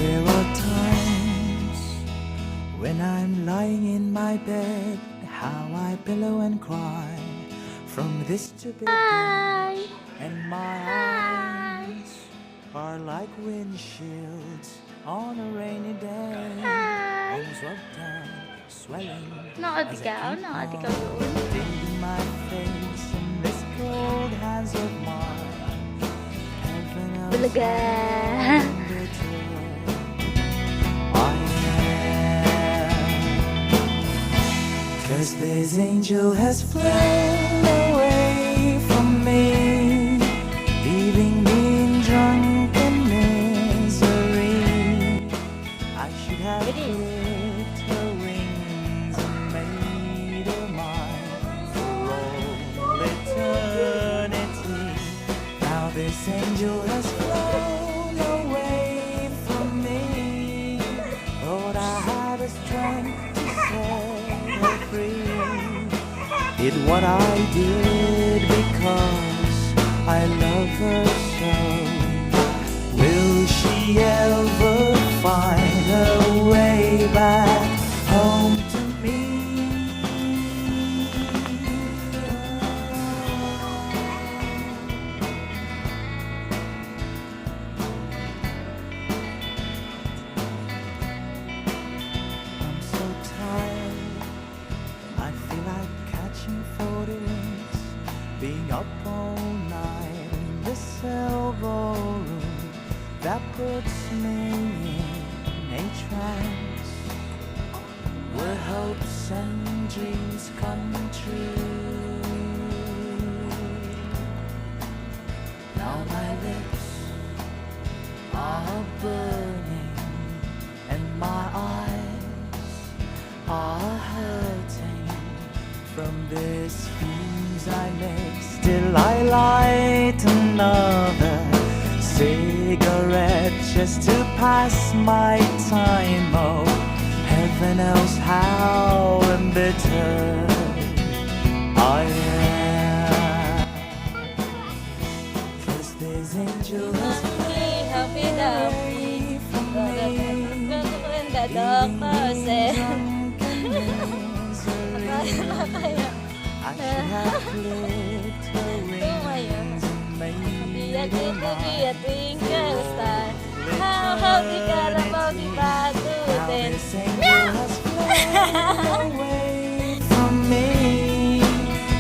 There are times when I'm lying in my bed, how I pillow and cry from this to bed, and my eyes are like windshields on a rainy day. Homes rubbed down, swelling as I keep on digging my face in this cold hands of mine. Heaven else Bulaga. I am, 'cause this angel has flown away from me, leaving me in drunken misery. I should have clipped her wings and made her mine for all eternity. Now this angel has flown away from me. Thought I had a strength to set her free. Did what I did because I love her so. Will she ever find her way back home to me? I'm so tired, I feel like catching 40 winks, being up all night in the silver room that puts me in a trance, where hopes and dreams come true. Now my lips are burning and my eyes are hurting from this fuse I make. Still I light another cigarette just to pass my time. Oh, heaven knows how embittered I am, 'cause this angel has Happy flown daw. away from me, Ganda daw kasi. I should have clipped her wings and made her mine. Twinkle star. How di Carabao di Now Patutin. this angel has flown away from me.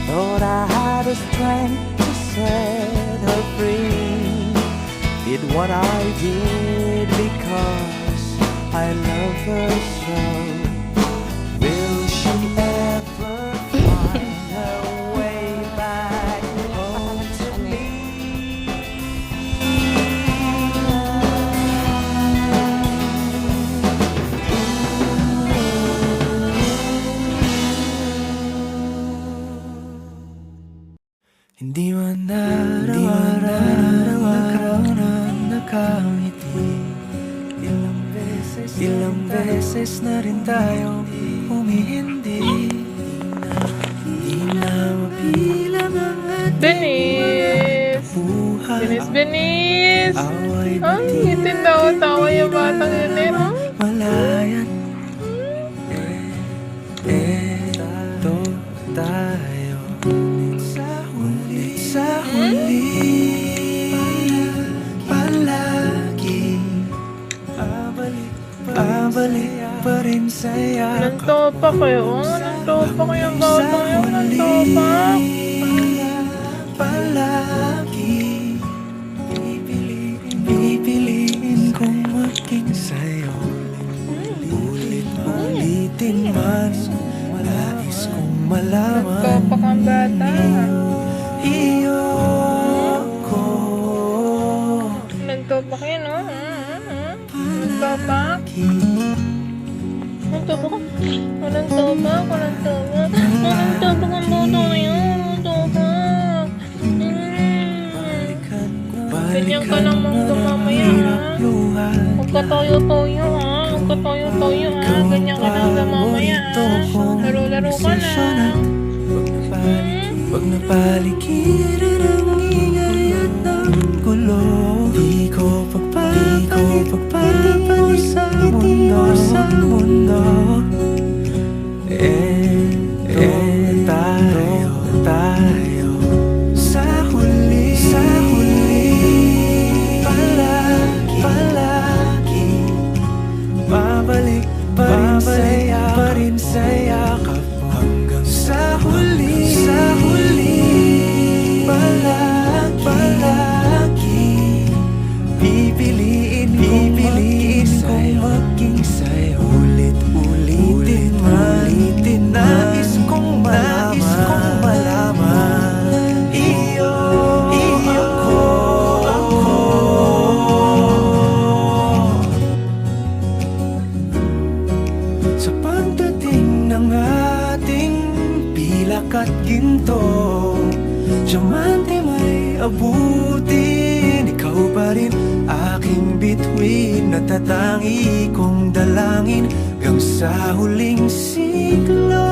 Thought I had a strength to set her free. Did what I did because I love her so. Will she ever find her way back home to me? Hindi man nararamdaman ng nakangiti. Ilang beses na rin tayong humihindi. Hindi na mabilang ang ating Denise! buhay. Denise! Away Ang ngitin daw, tawa yung batang yun eh, no? malayan. Eto tayo ulit sa huli. Palagi pabalik pa rin sa Anong yakap. topa kayo? Anong topa kayo ang batang yun? Anong topa? Palagi pipiliin kong maging sa'yo. Ulit-ulitin man, nais kong malaman Topa kang bata. iyo ko. Anong topa kayo, no? Anong topa? Anong topa ka? Anong topa? Anong topa? Anong topa kang bata na yun? Anong topa? Ganyan ka lang mong mamaya, ha? Huwag ka toyo-toyo, ha? Huwag ka toyo-toyo, ha? Ganyan ka lang mamaya, ha? Laro-laro ka lang. Wag na paligiran ang ingay at ang gulo. Di ko pagpapalit Pilak at ginto, diamante may abutin. Ikaw pa rin aking bituin, natatangi kong dalangin hanggang sa huling siglo.